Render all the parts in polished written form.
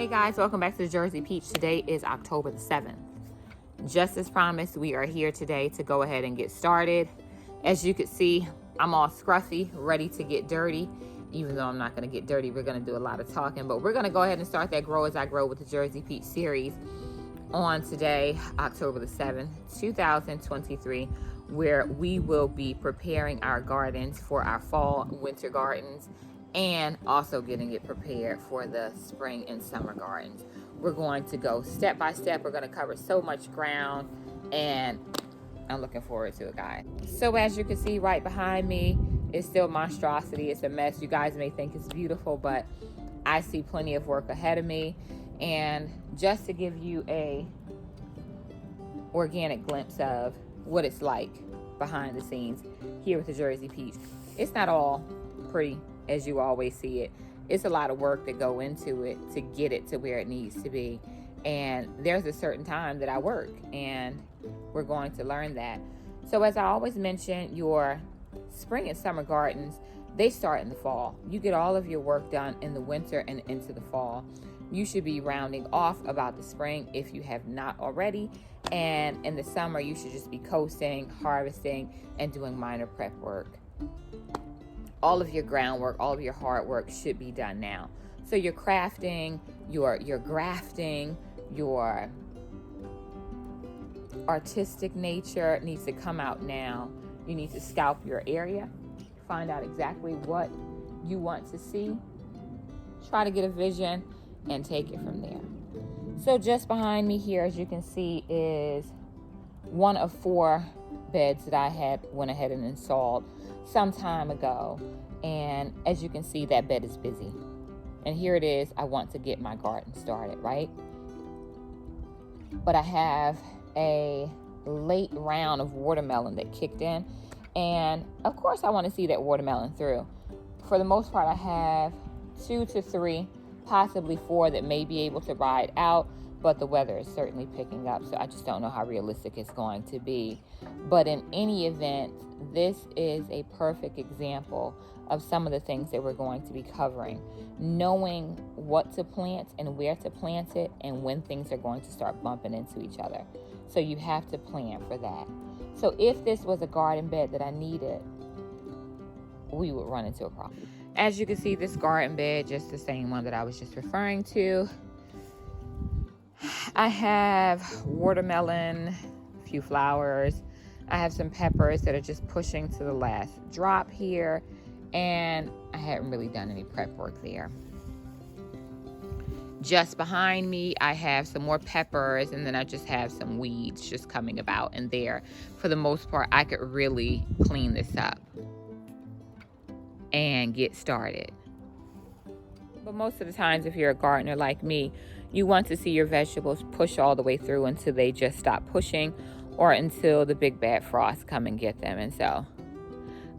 Hey guys, welcome back to the Jersey Peach. Today is October the 7th. Just as promised, we are here today to go ahead and get started. As you can see, I'm all scruffy, ready to get dirty. Even though I'm not going to get dirty, we're going to do a lot of talking, but we're going to go ahead and start that Grow As I Grow with the Jersey Peach series on today, October the 7th, 2023, where we will be preparing our gardens for our fall winter gardens and also getting it prepared for the spring and summer gardens. We're going to go step by step. We're going to cover so much ground, and I'm looking forward to it, guys. So as you can see right behind me, it's still monstrosity. It's a mess. You guys may think it's beautiful, but I see plenty of work ahead of me. And just to give you a organic glimpse of what it's like behind the scenes here with the Jersey Peach, it's not all pretty as you always see it. It's a lot of work that go into it to get it to where it needs to be. And there's a certain time that I work, and we're going to learn that. So as I always mention, your spring and summer gardens, they start in the fall. You get all of your work done in the winter and into the fall. You should be rounding off about the spring if you have not already. And in the summer, you should just be coasting, harvesting, and doing minor prep work. All of your groundwork, all of your hard work should be done now. So your crafting, your grafting, your artistic nature needs to come out now. You need to scalp your area, find out exactly what you want to see, try to get a vision, and take it from there. So just behind me here, as you can see, is one of 4 beds that I had went ahead and installed some time ago. And as you can see, that bed is busy. And here it is. I want to get my garden started, right? But I have a late round of watermelon that kicked in. And of course, I want to see that watermelon through. For the most part, I have 2 to 3, possibly 4 that may be able to ride out. But the weather is certainly picking up, so I just don't know how realistic it's going to be. But in any event, this is a perfect example of some of the things that we're going to be covering. Knowing what to plant and where to plant it, and when things are going to start bumping into each other. So you have to plan for that. So if this was a garden bed that I needed, we would run into a problem. As you can see, this garden bed, just the same one that I was just referring to, I have watermelon, a few flowers. I have some peppers that are just pushing to the last drop here. And I haven't really done any prep work there. Just behind me, I have some more peppers, and then I just have some weeds just coming about. And there, for the most part, I could really clean this up and get started. But most of the times, if you're a gardener like me, you want to see your vegetables push all the way through until they just stop pushing, or until the big bad frosts come and get them. And so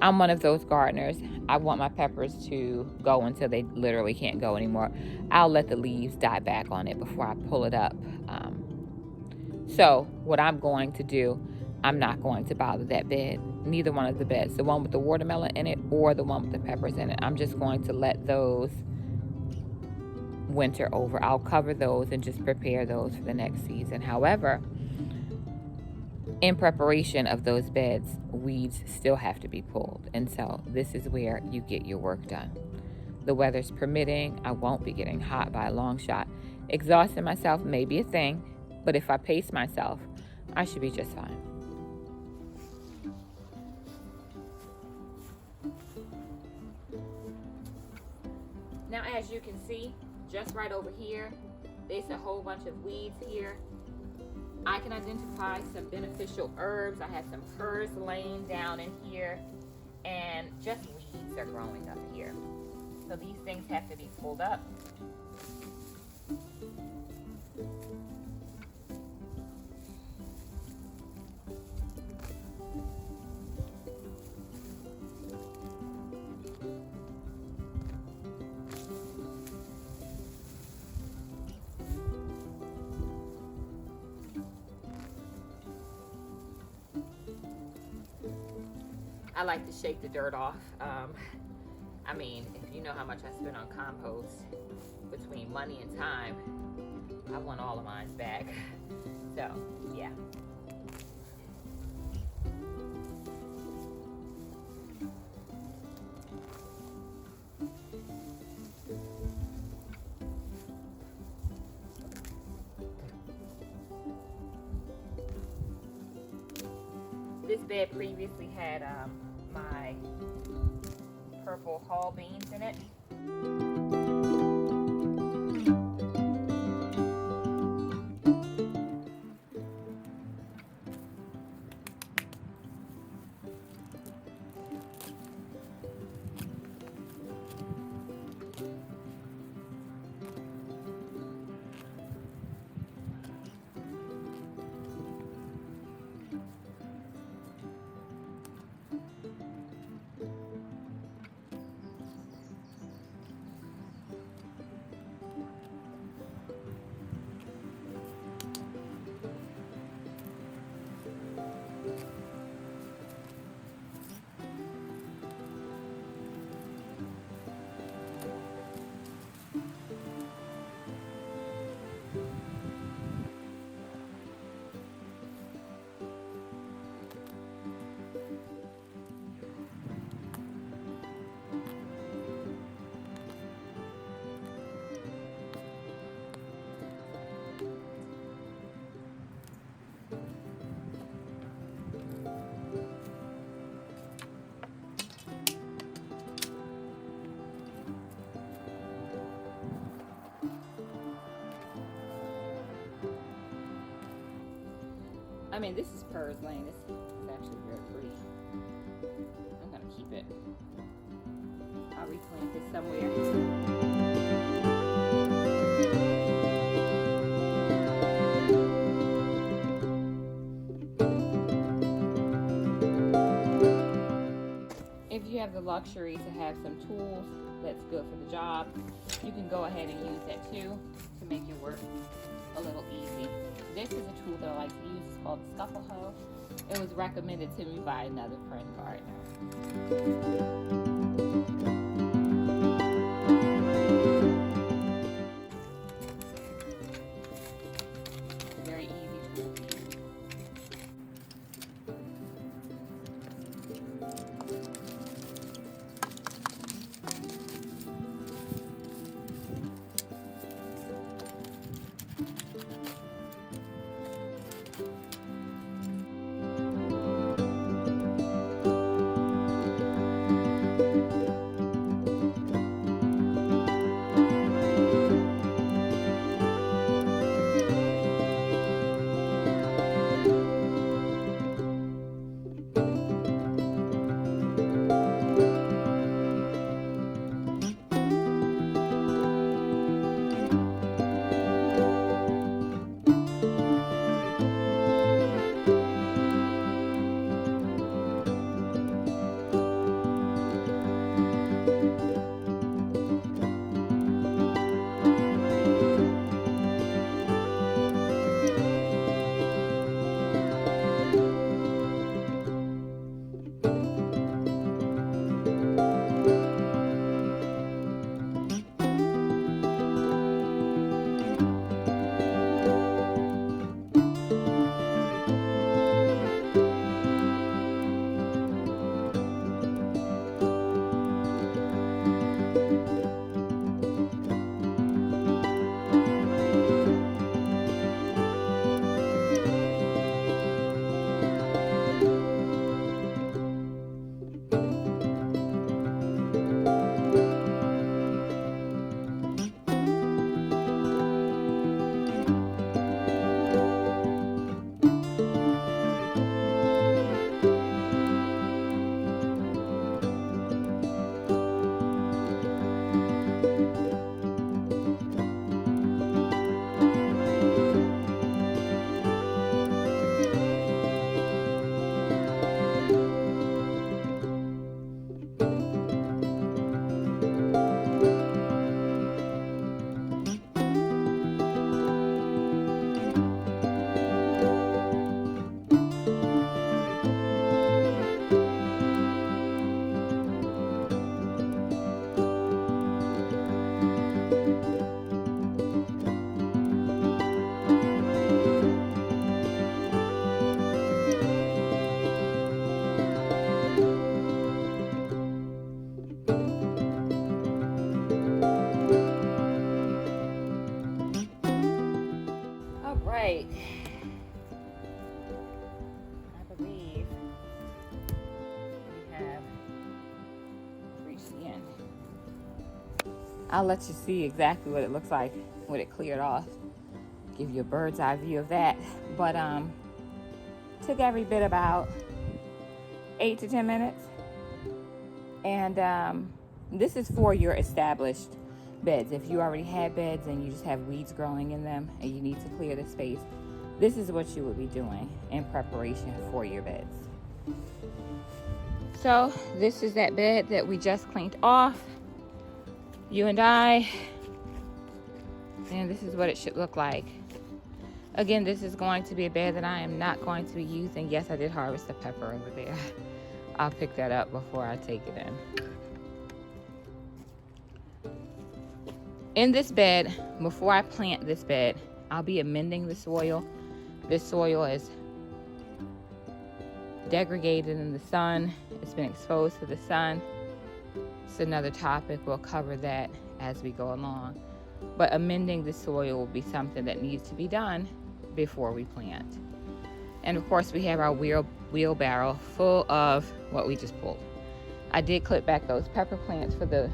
I'm one of those gardeners. I want my peppers to go until they literally can't go anymore. I'll let the leaves die back on it before I pull it up. So what I'm going to do, I'm not going to bother that bed, neither one of the beds, the one with the watermelon in it or the one with the peppers in it. I'm just going to let those winter over. I'll cover those and just prepare those for the next season. However, in preparation of those beds, weeds still have to be pulled. And so this is where you get your work done. The weather's permitting. I won't be getting hot by a long shot. Exhausting myself may be a thing, but if I pace myself, I should be just fine. Now, as you can see, just right over here, there's a whole bunch of weeds here. I can identify some beneficial herbs. I have some herbs laying down in here, and just weeds are growing up here. So these things have to be pulled up. I like to shake the dirt off. I mean, if you know how much I spend on compost between money and time, I want all of mine back. So, yeah. This bed previously had my purple hall beans in it. I mean, this is purslane. It's actually very pretty. I'm gonna keep it. I'll replant this somewhere. If you have the luxury to have some tools that's good for the job, you can go ahead and use that too to make your work a little easy. This is a tool that I like to use. It's called the scuffle hoe. It was recommended to me by another friend, Gardner. It's a very easy tool to use. right. I believe we have reached the end. I'll let you see exactly what it looks like when it cleared off. Give you a bird's eye view of that. But took every bit about 8 to 10 minutes. And this is for your established beds. If you already had beds and you just have weeds growing in them and you need to clear the space, this is what you would be doing in preparation for your beds. So this is that bed that we just cleaned off, you and I, and this is what it should look like. Again, this is going to be a bed that I am not going to be using. Yes, I did harvest the pepper over there. I'll pick that up before I take it in. In this bed, before I plant this bed, I'll be amending the soil. This soil is degraded in the sun. It's been exposed to the sun. It's another topic. We'll cover that as we go along. But amending the soil will be something that needs to be done before we plant. And of course, we have our wheelbarrow full of what we just pulled. I did clip back those pepper plants for the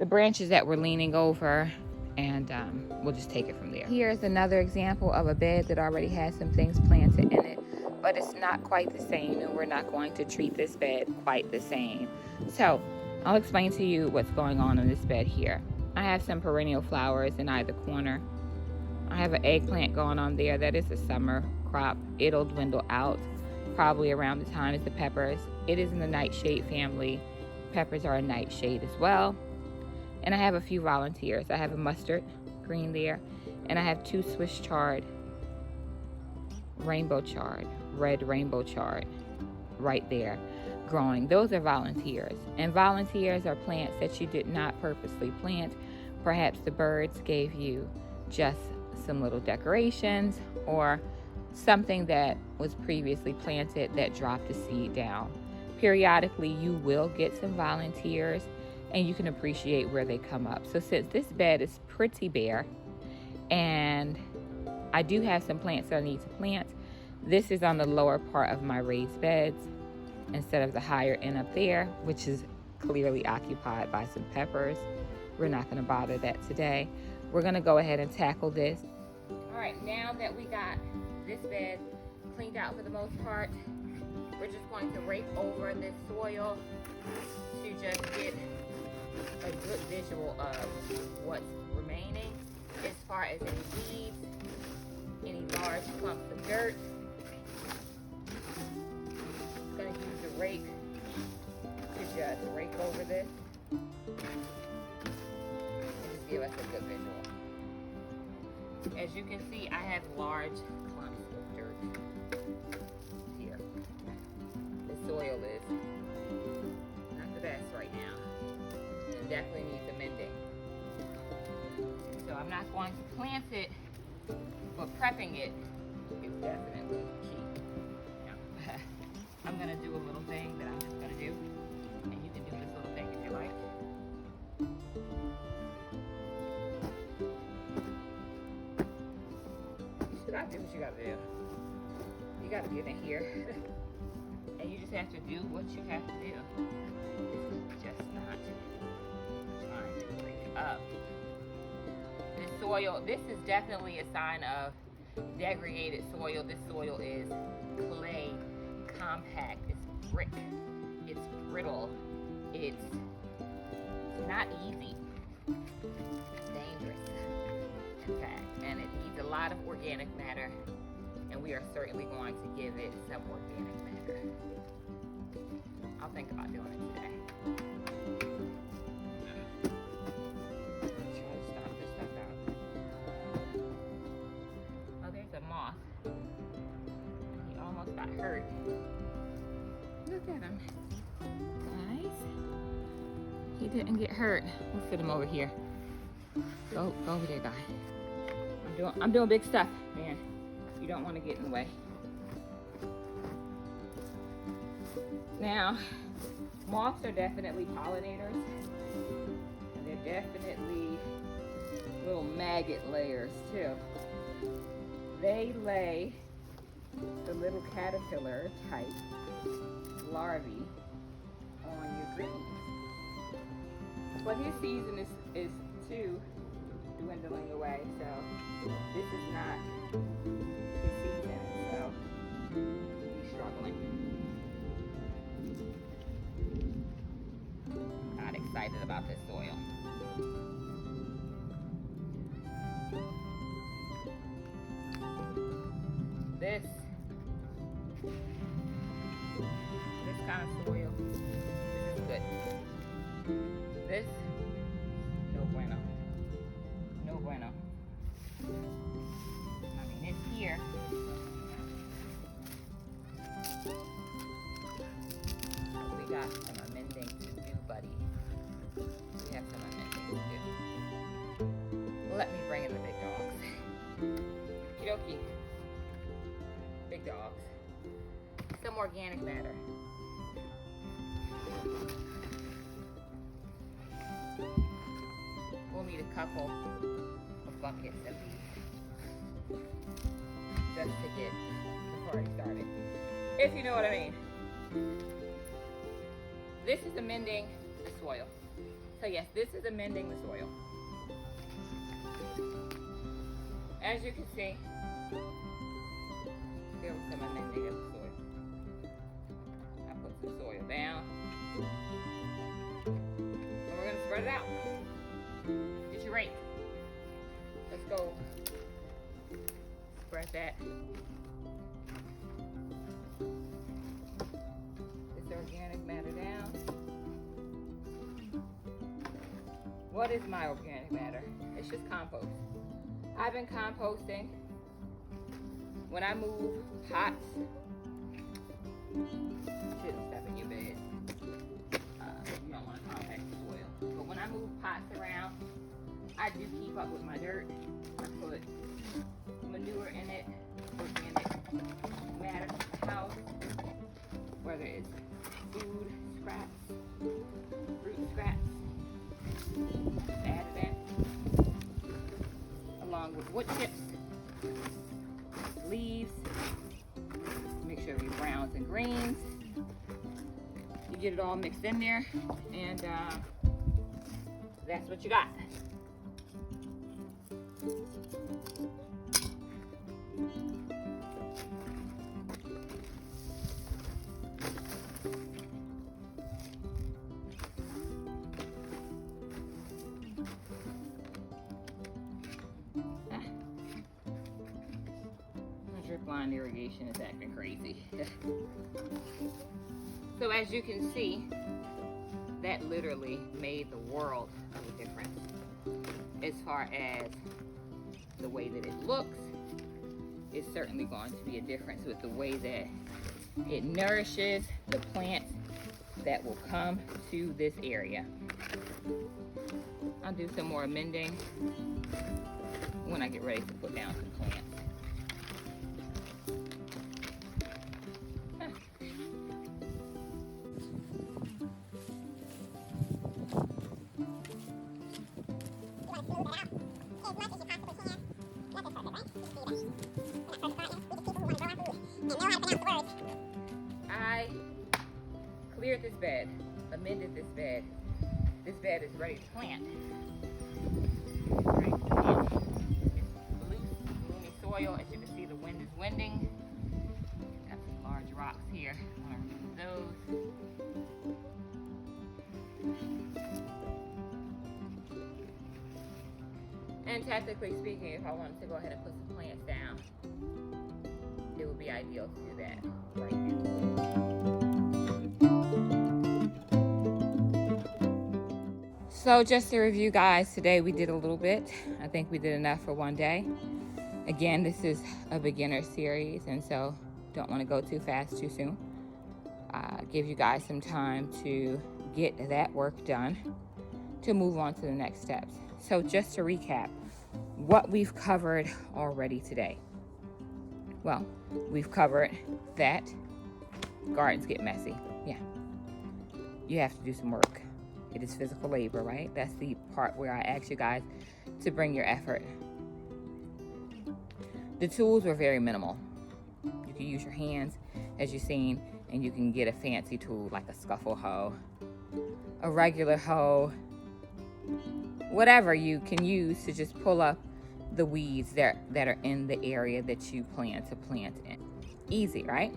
branches that were leaning over, and we'll just take it from there. Here's another example of a bed that already has some things planted in it, but it's not quite the same, and we're not going to treat this bed quite the same. So I'll explain to you what's going on in this bed here. I have some perennial flowers in either corner. I have an eggplant going on there. That is a summer crop. It'll dwindle out probably around the time as the peppers. It is in the nightshade family. Peppers are a nightshade as well. And I have a few volunteers. I have a mustard green there, and I have 2 Swiss chard, rainbow chard, red rainbow chard right there growing. Those are volunteers, and volunteers are plants that you did not purposely plant. Perhaps the birds gave you just some little decorations or something that was previously planted that dropped the seed down. Periodically, you will get some volunteers, and you can appreciate where they come up. So since this bed is pretty bare, and I do have some plants that I need to plant, this is on the lower part of my raised beds instead of the higher end up there, which is clearly occupied by some peppers. We're not gonna bother that today. We're gonna go ahead and tackle this. All right, now that we got this bed cleaned out for the most part, we're just going to rake over this soil to just get a good visual of what's remaining as far as any weeds, any large clumps of dirt. I'm going to use the rake to just rake over this and just give us a good visual. As you can see, I have large clumps of dirt here. The soil is not the best right now. Definitely needs amending. So I'm not going to plant it, but prepping it is definitely key. Now, I'm going to do a little thing that I'm just going to do, and you can do this little thing if you like. You should not do what you got to do. You got to get in here, and you just have to do what you have to do. This is just not trying to bring it up. This soil, this is definitely a sign of degraded soil. This soil is clay, compact, it's brick, it's brittle, it's not easy, it's dangerous, in fact, and it needs a lot of organic matter, and we are certainly going to give it some organic matter. I'll think about doing it today. He almost got hurt. Look at him. Guys. He didn't get hurt. We'll fit him over here. Go over there, guy. I'm doing big stuff, man. You don't want to get in the way. Now, moths are definitely pollinators. And they're definitely little maggot layers too. they lay the little caterpillar type larvae on your greens. But his season is too dwindling away, so this is not his season, so he's struggling. Not excited about this soil. This kind of soil, this is good. This, no bueno. No bueno. I mean, it's here. We got some amending to do, buddy. We have some amending to do. Let me bring in the big dogs. Okie dokie. Big dogs. Some organic matter. We'll need a couple of buckets at least, just to get the party started, if you know what I mean. This is amending the soil. So yes, this is amending the soil. As you can see, there was some amending of the soil. I put some soil down, and we're going to spread it out. Get your rake. Let's go spread that. This organic matter down. What is my organic matter? It's just compost. I've been composting. When I move pots, shouldn't step in your bed. You don't want to compact the soil. But when I move pots around, I do keep up with my dirt. I put manure in it, organic matter from the house, whether it's food scraps, fruit scraps, add it in, along with wood chips, leaves, make sure we browns and greens. You get it all mixed in there, and that's what you got. Drip line irrigation is acting crazy. So as you can see, that literally made the world of a difference as far as the way that it looks. It's certainly going to be a difference with the way that it nourishes the plants that will come to this area. I'll do some more amending when I get ready to put down some plants. I cleared this bed, amended this bed. This bed is ready to plant. Ready to plant. It's loose, gloomy soil. As you can see, the wind is winding. Got some large rocks here. I want to remove those. And technically speaking, if I wanted to go ahead and put some plants down, it would be ideal to do that right now. So just to review, guys, today we did a little bit. I think we did enough for one day. Again, this is a beginner series, and so don't want to go too fast too soon. Give you guys some time to get that work done to move on to the next steps. So just to recap what we've covered already today. Well, we've covered that gardens get messy. Yeah, you have to do some work. It is physical labor, right? That's the part where I ask you guys to bring your effort. The tools were very minimal. You can use your hands, as you've seen, and you can get a fancy tool like a scuffle hoe, a regular hoe, whatever you can use to just pull up the weeds that are in the area that you plan to plant in. Easy, right?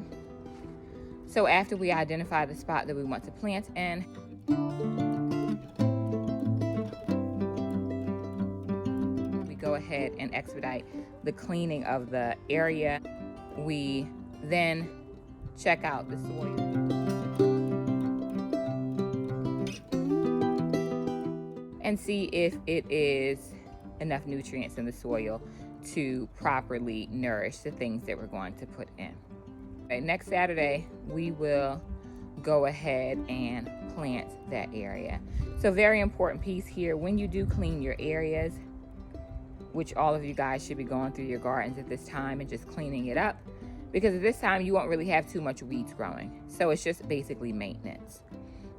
So after we identify the spot that we want to plant in, we go ahead and expedite the cleaning of the area. We then check out the soil and see if it is enough nutrients in the soil to properly nourish the things that we're going to put in. Right, next Saturday, we will go ahead and plant that area. So very important piece here, when you do clean your areas, which all of you guys should be going through your gardens at this time and just cleaning it up, because at this time you won't really have too much weeds growing. So it's just basically maintenance.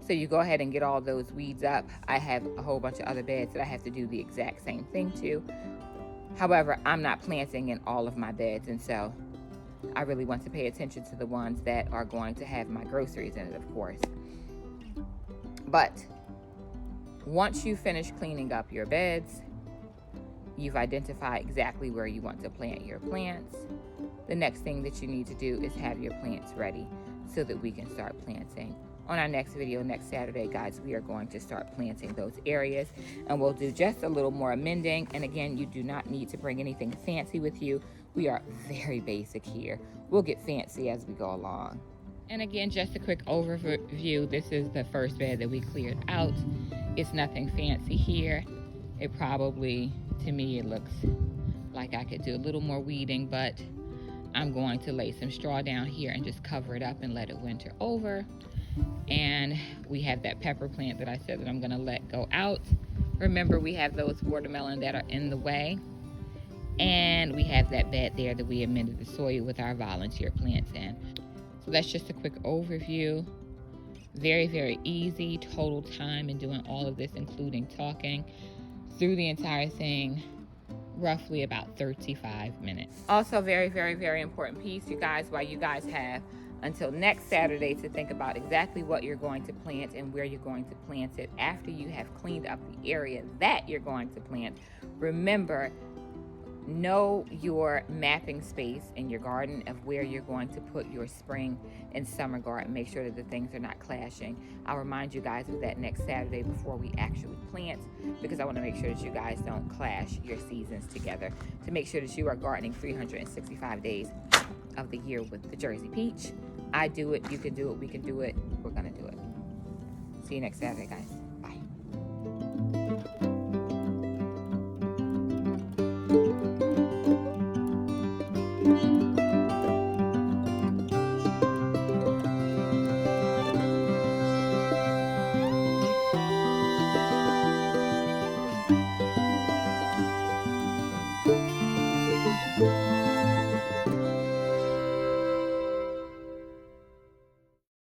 So you go ahead and get all those weeds up. I have a whole bunch of other beds that I have to do the exact same thing to. However, I'm not planting in all of my beds, and so I really want to pay attention to the ones that are going to have my groceries in it, of course. But once you finish cleaning up your beds, you've identified exactly where you want to plant your plants. The next thing that you need to do is have your plants ready so that we can start planting. On our next video, next Saturday, guys, we are going to start planting those areas, and we'll do just a little more amending. And again, you do not need to bring anything fancy with you. We are very basic here. We'll get fancy as we go along. And again, just a quick overview. This is the first bed that we cleared out. It's nothing fancy here. It probably, to me, it looks like I could do a little more weeding, but I'm going to lay some straw down here and just cover it up and let it winter over. And we have that pepper plant that I said that I'm going to let go out. Remember, we have those watermelon that are in the way. And we have that bed there that we amended the soil with our volunteer plants in. So that's just a quick overview. Very, very easy, total time in doing all of this, including talking through the entire thing, roughly about 35 minutes. Also, very, very, very important piece, you guys, while you guys have until next Saturday to think about exactly what you're going to plant and where you're going to plant it after you have cleaned up the area that you're going to plant. Remember, know your mapping space in your garden of where you're going to put your spring and summer garden. Make sure that the things are not clashing. I'll remind you guys of that next Saturday before we actually plant, because I want to make sure that you guys don't clash your seasons together, to make sure that you are gardening 365 days of the year with the Jersey Peach. I do it, you can do it, we can do it, we're gonna do it. See you next Saturday, guys. Bye.